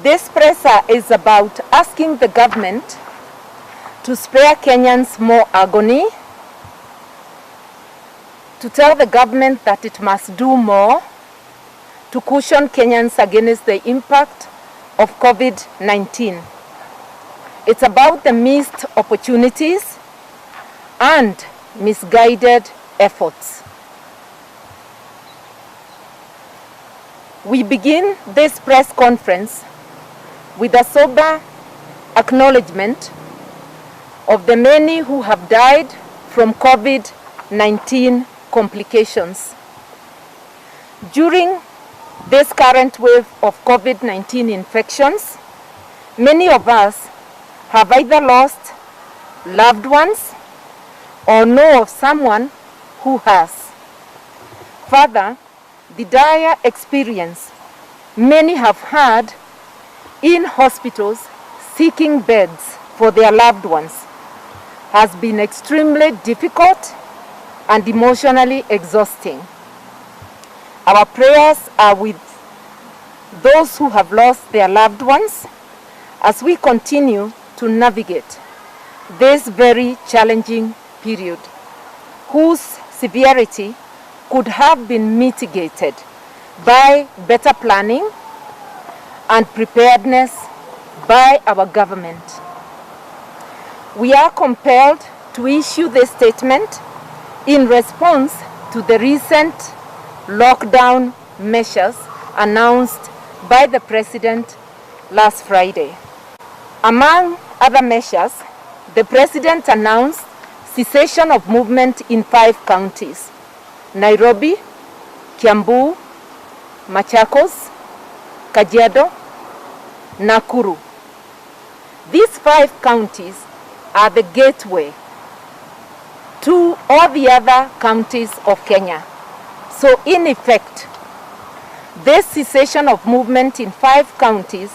This presser is about asking the government to spare Kenyans more agony, to tell the government that it must do more to cushion Kenyans against the impact of COVID-19. It's about the missed opportunities and misguided efforts. We begin this press conference with a sober acknowledgement of the many who have died from COVID-19 complications. During this current wave of COVID-19 infections, many of us have either lost loved ones or know of someone who has. Further, the dire experience many have had in hospitals seeking beds for their loved ones has been extremely difficult and emotionally exhausting. Our prayers are with those who have lost their loved ones as we continue to navigate this very challenging period, whose severity could have been mitigated by better planning and preparedness by our government. We are compelled to issue this statement in response to the recent lockdown measures announced by the President last Friday. Among other measures, the President announced cessation of movement in 5 counties: Nairobi, Kiambu, Machakos, Kajiado, Nakuru. These 5 counties are the gateway to all the other counties of Kenya. So in effect, this cessation of movement in 5 counties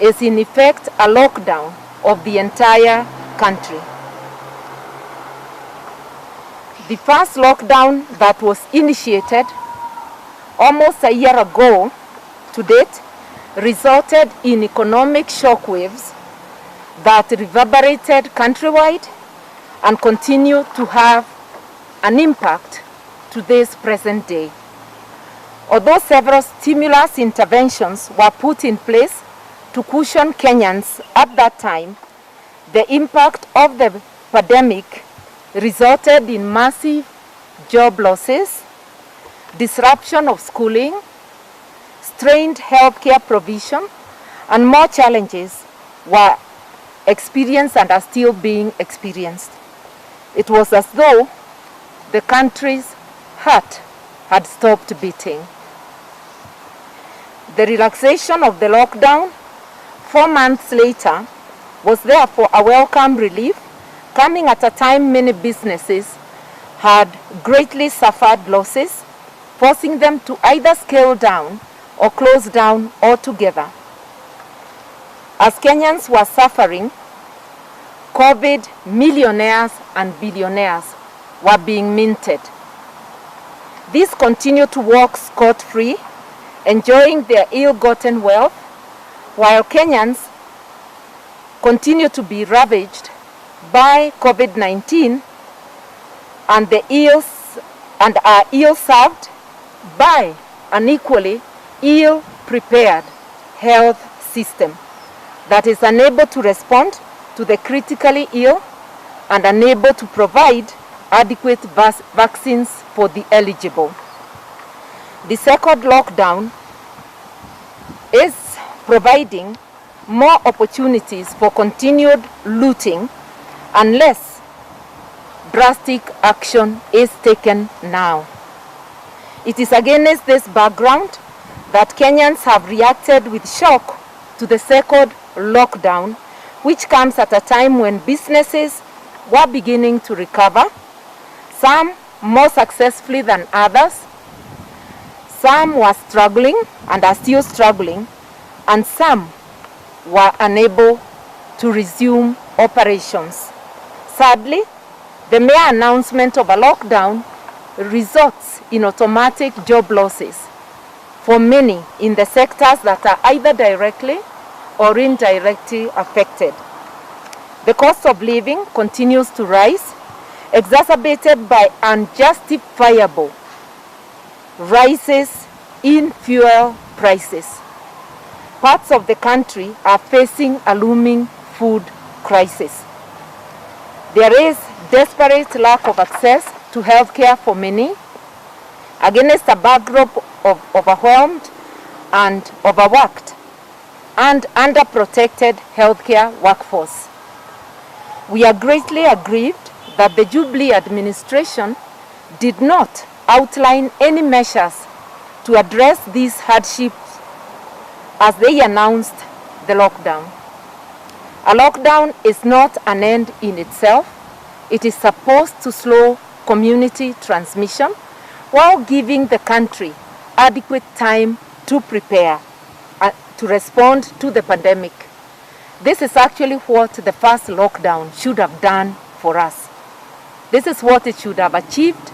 is in effect a lockdown of the entire country. The first lockdown that was initiated almost a year ago to date resulted in economic shockwaves that reverberated countrywide and continue to have an impact to this present day. Although several stimulus interventions were put in place to cushion Kenyans at that time, the impact of the pandemic resulted in massive job losses, disruption of schooling, strained healthcare provision, and more challenges were experienced and are still being experienced. It was as though the country's heart had stopped beating. The relaxation of the lockdown 4 months later was therefore a welcome relief, coming at a time many businesses had greatly suffered losses, forcing them to either scale down or close down altogether. As Kenyans were suffering, COVID millionaires and billionaires were being minted. These continue to walk scot-free, enjoying their ill-gotten wealth, while Kenyans continue to be ravaged by COVID-19 and are ill-served by an equally ill-prepared health system that is unable to respond to the critically ill and unable to provide adequate vaccines for the eligible. The second lockdown is providing more opportunities for continued looting unless drastic action is taken now. It is against this background that Kenyans have reacted with shock to the second lockdown, which comes at a time when businesses were beginning to recover, some more successfully than others, some were struggling and are still struggling, and some were unable to resume operations. Sadly, the mere announcement of a lockdown results in automatic job losses for many in the sectors that are either directly or indirectly affected. The cost of living continues to rise, exacerbated by unjustifiable rises in fuel prices. Parts of the country are facing a looming food crisis. There is desperate lack of access to healthcare for many, against a backdrop of overwhelmed and overworked and underprotected healthcare workforce. We are greatly aggrieved that the Jubilee administration did not outline any measures to address these hardships as they announced the lockdown. A lockdown is not an end in itself. It is supposed to slow community transmission while giving the country adequate time to prepare to respond to the pandemic. This is actually what the first lockdown should have done for us. This is what it should have achieved,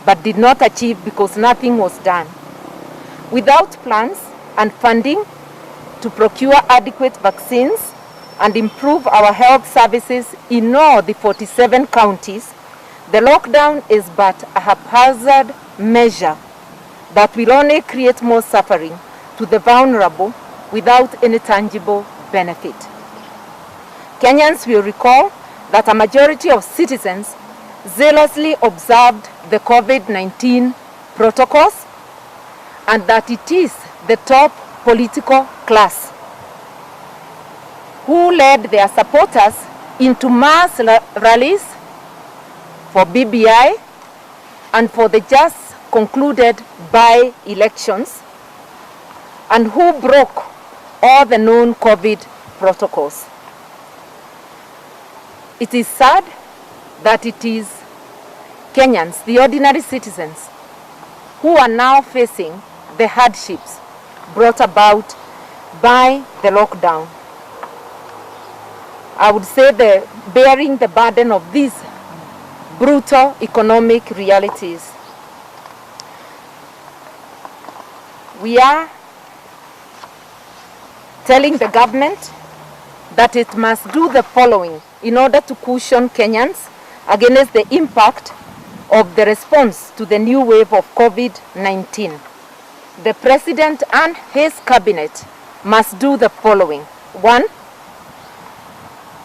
but did not achieve because nothing was done. Without plans and funding to procure adequate vaccines and improve our health services in all the 47 counties, the lockdown is but a haphazard measure that will only create more suffering to the vulnerable without any tangible benefit. Kenyans will recall that a majority of citizens zealously observed the COVID-19 protocols and that it is the top political class who led their supporters into mass rallies for BBI and for the just concluded by-elections, and who broke all the known COVID protocols. It is sad that it is Kenyans, the ordinary citizens, who are now facing the hardships brought about by the lockdown. I would say bearing the burden of these brutal economic realities. We are telling the government that it must do the following in order to cushion Kenyans against the impact of the response to the new wave of COVID-19. The President and his cabinet must do the following. 1,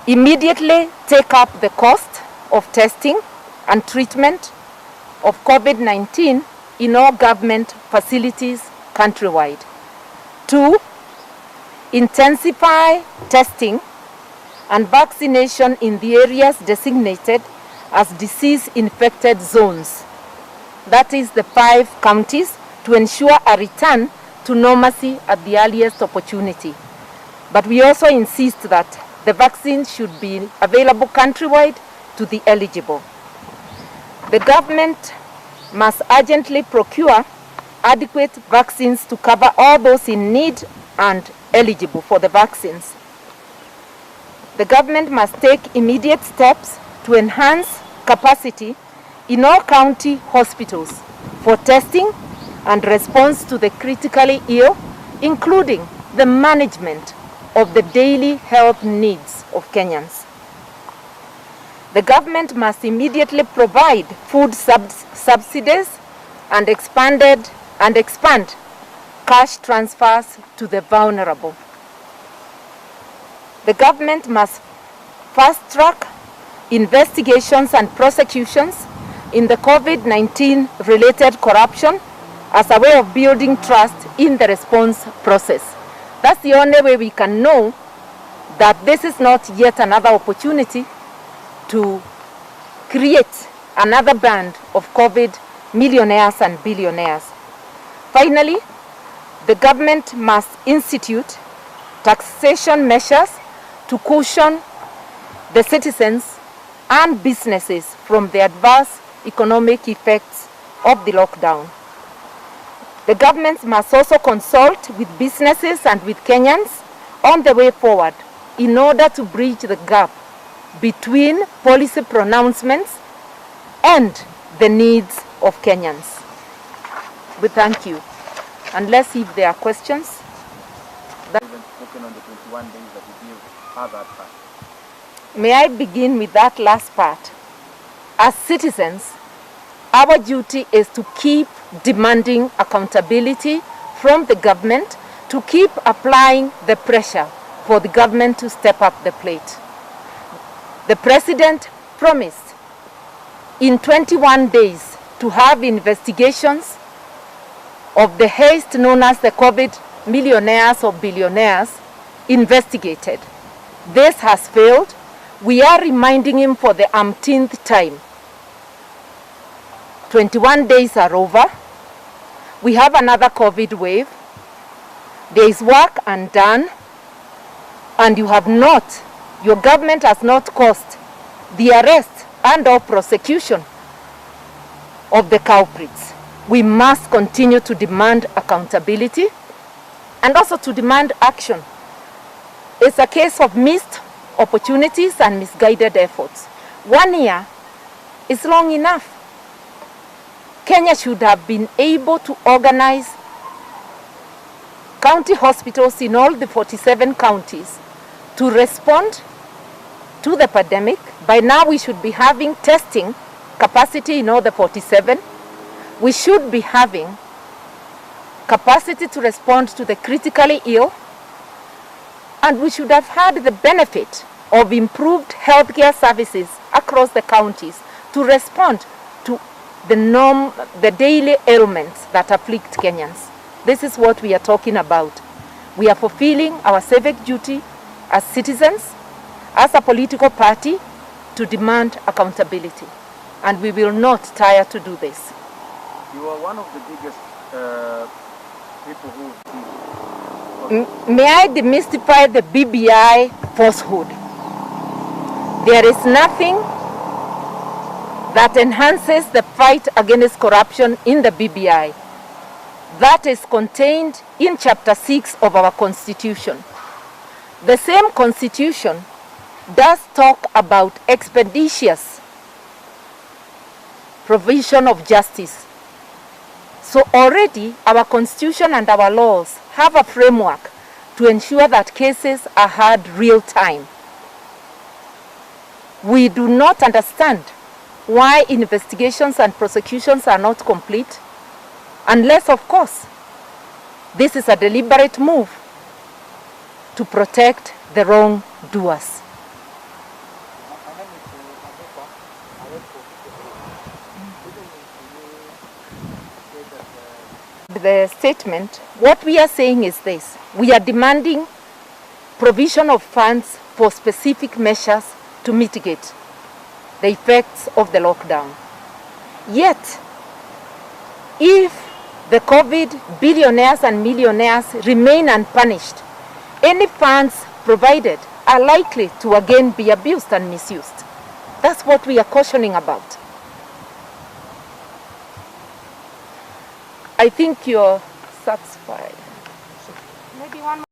immediately take up the cost of testing and treatment of COVID-19 in all government facilities countrywide. 2, intensify testing and vaccination in the areas designated as disease-infected zones. That is the 5 counties, to ensure a return to normalcy at the earliest opportunity. But we also insist that the vaccine should be available countrywide to the eligible. The government must urgently procure adequate vaccines to cover all those in need and eligible for the vaccines. The government must take immediate steps to enhance capacity in all county hospitals for testing and response to the critically ill, including the management of the daily health needs of Kenyans. The government must immediately provide food subsidies and expand cash transfers to the vulnerable. The government must fast-track investigations and prosecutions in the COVID-19 related corruption as a way of building trust in the response process. That's the only way we can know that this is not yet another opportunity to create another band of COVID millionaires and billionaires. Finally, the government must institute taxation measures to cushion the citizens and businesses from the adverse economic effects of the lockdown. The government must also consult with businesses and with Kenyans on the way forward in order to bridge the gap between policy pronouncements and the needs of Kenyans. We thank you. And let's see if there are questions. taken on the 21 days that you give her that part? May I begin with that last part? As citizens, our duty is to keep demanding accountability from the government, to keep applying the pressure for the government to step up the plate. The President promised in 21 days to have investigations of the heist known as the COVID millionaires or billionaires investigated. This has failed. We are reminding him for the umpteenth time. 21 days are over. We have another COVID wave. There is work undone, and you have not, your government has not caused the arrest and/or prosecution of the culprits. We must continue to demand accountability and also to demand action. It's a case of missed opportunities and misguided efforts. 1 year is long enough. Kenya should have been able to organize county hospitals in all the 47 counties to respond to the pandemic. By now we should be having testing capacity in all the 47. We should be having capacity to respond to the critically ill, and we should have had the benefit of improved healthcare services across the counties to respond to the daily ailments that afflict Kenyans. This is what we are talking about. We are fulfilling our civic duty as citizens, as a political party, to demand accountability. And we will not tire to do this. You are one of the biggest people who... May I demystify the BBI falsehood? There is nothing that enhances the fight against corruption in the BBI. That is contained in Chapter 6 of our Constitution. The same Constitution does talk about expeditious provision of justice. So already our Constitution and our laws have a framework to ensure that cases are heard real time. We do not understand why investigations and prosecutions are not complete, unless, of course, this is a deliberate move to protect the wrongdoers. The statement, what we are saying is this: we are demanding provision of funds for specific measures to mitigate the effects of the lockdown. Yet, if the COVID billionaires and millionaires remain unpunished, any funds provided are likely to again be abused and misused. That's what we are cautioning about. I think you're satisfied. Maybe one more.